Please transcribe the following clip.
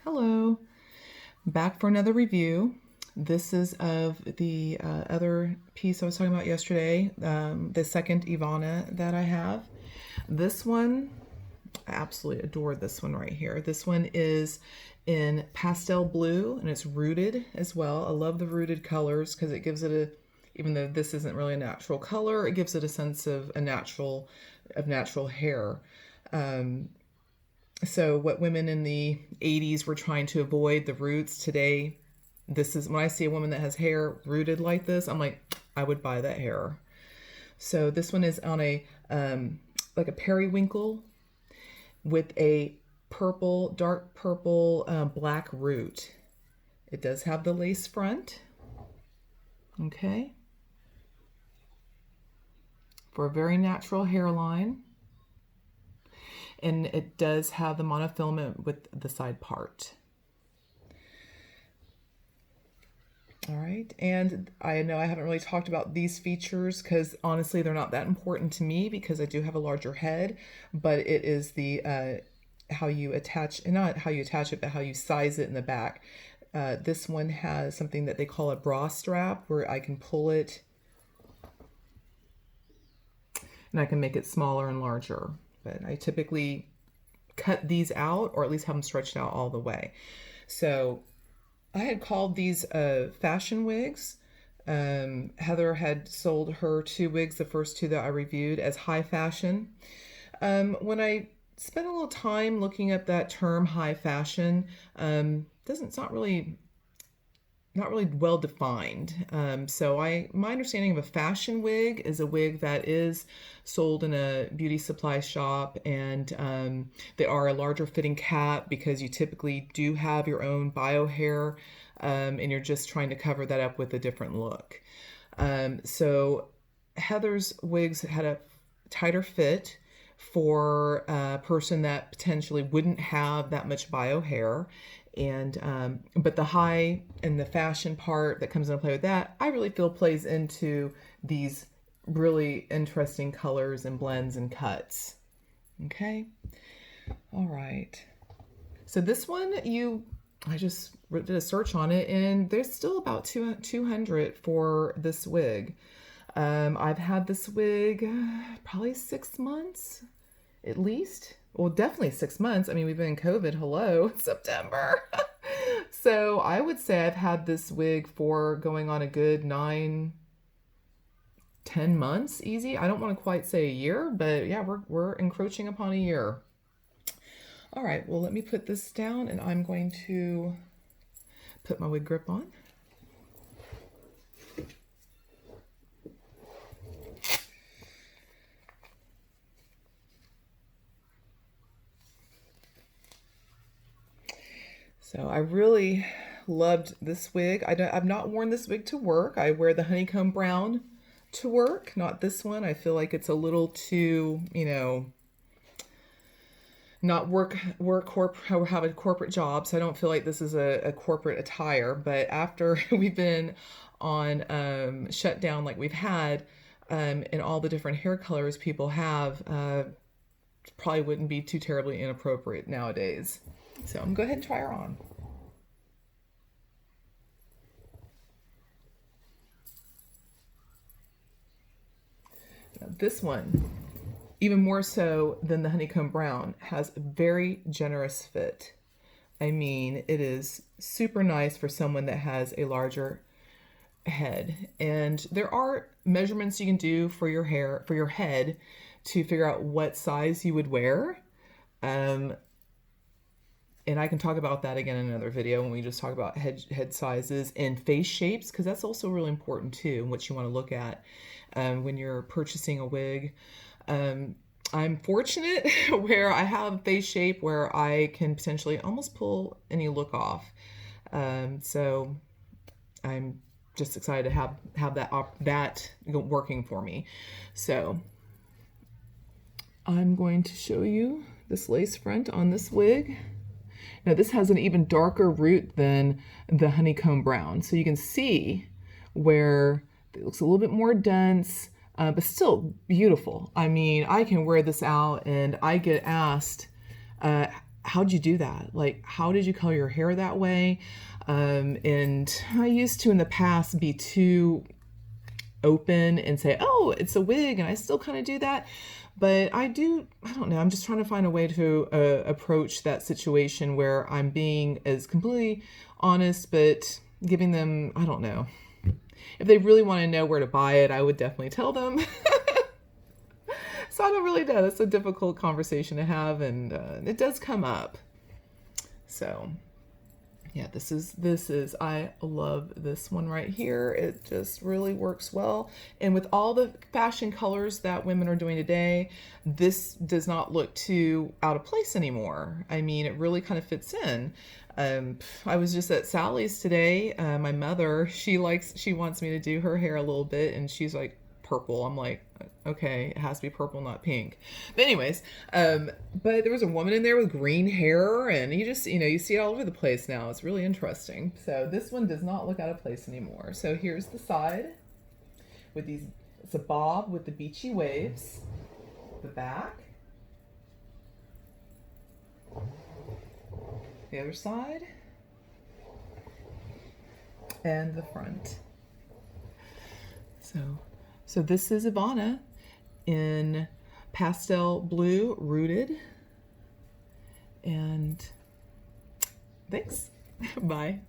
Hello, back for another review. This is of the other piece I was talking about yesterday, the second Evanna that I have. This one, I absolutely adore this one right here. This one is in pastel blue and it's rooted as well. I love the rooted colors because it gives it a, even though this isn't really a natural color, it gives it a sense of natural hair. So what women in the 80s were trying to avoid, the roots, today, this is when I see a woman that has hair rooted like this, I'm like, I would buy that hair. So this one is on a like a periwinkle with a purple, dark purple, black root. It does have the lace front. Okay. For a very natural hairline. And it does have the monofilament with the side part. All right, and I know I haven't really talked about these features because honestly they're not that important to me because I do have a larger head, but it is the how you attach, not how you attach it, but how you size it in the back. This one has something that they call a bra strap where I can pull it and I can make it smaller and larger. But I typically cut these out or at least have them stretched out all the way. So I had called these fashion wigs. Heather had sold her 2 wigs, the first 2 that I reviewed, as high fashion. When I spent a little time looking up that term high fashion, it's not really well defined. So my understanding of a fashion wig is a wig that is sold in a beauty supply shop, and they are a larger fitting cap because you typically do have your own bio hair, and you're just trying to cover that up with a different look. So Heather's wigs had a tighter fit for a person that potentially wouldn't have that much bio hair. And but the high and the fashion part that comes into play with that, I really feel plays into these really interesting colors and blends and cuts. Okay. All right. So this one, I just did a search on it and there's still about 200 for this wig. I've had this wig probably 6 months at least. Well, definitely 6 months. I mean, we've been in COVID. Hello, September. So I would say I've had this wig for going on a good 9, 10 months easy. I don't want to quite say a year, but yeah, we're encroaching upon a year. All right, well, let me put this down and I'm going to put my wig grip on. So I really loved this wig. I've not worn this wig to work. I wear the honeycomb brown to work, not this one. I feel like it's a little too, not have a corporate job. So I don't feel like this is a corporate attire. But after we've been on shutdown like we've had, and all the different hair colors people have, probably wouldn't be too terribly inappropriate nowadays. So I'm going to go ahead and try her on. Now, this one, even more so than the honeycomb brown, has a very generous fit. I mean, it is super nice for someone that has a larger head. And there are measurements you can do for your hair, for your head, to figure out what size you would wear. And I can talk about that again in another video when we just talk about head sizes and face shapes, because that's also really important too, what you want to look at when you're purchasing a wig. I'm fortunate where I have face shape where I can potentially almost pull any look off. So I'm just excited to have that working for me. So I'm going to show you this lace front on this wig. Now this has an even darker root than the honeycomb brown. So you can see where it looks a little bit more dense, but still beautiful. I mean, I can wear this out and I get asked, how'd you do that? Like, how did you color your hair that way? And I used to in the past be too open and say, oh, it's a wig, and I still kind of do that. But I don't know, I'm just trying to find a way to approach that situation where I'm being as completely honest, but giving them, I don't know. If they really want to know where to buy it, I would definitely tell them. So I don't really know. It's a difficult conversation to have, and it does come up. So yeah, this is, I love this one right here. It just really works well. And with all the fashion colors that women are doing today, this does not look too out of place anymore. I mean, it really kind of fits in. I was just at Sally's today. My mother, she wants me to do her hair a little bit, and she's like, purple. I'm like, okay, it has to be purple, not pink. But anyways, but there was a woman in there with green hair, and you just, you see it all over the place now. It's really interesting. So this one does not look out of place anymore. So here's the side with these, it's a bob with the beachy waves, the back, the other side, and the front. So this is Evanna in pastel blue rooted. And thanks. Bye.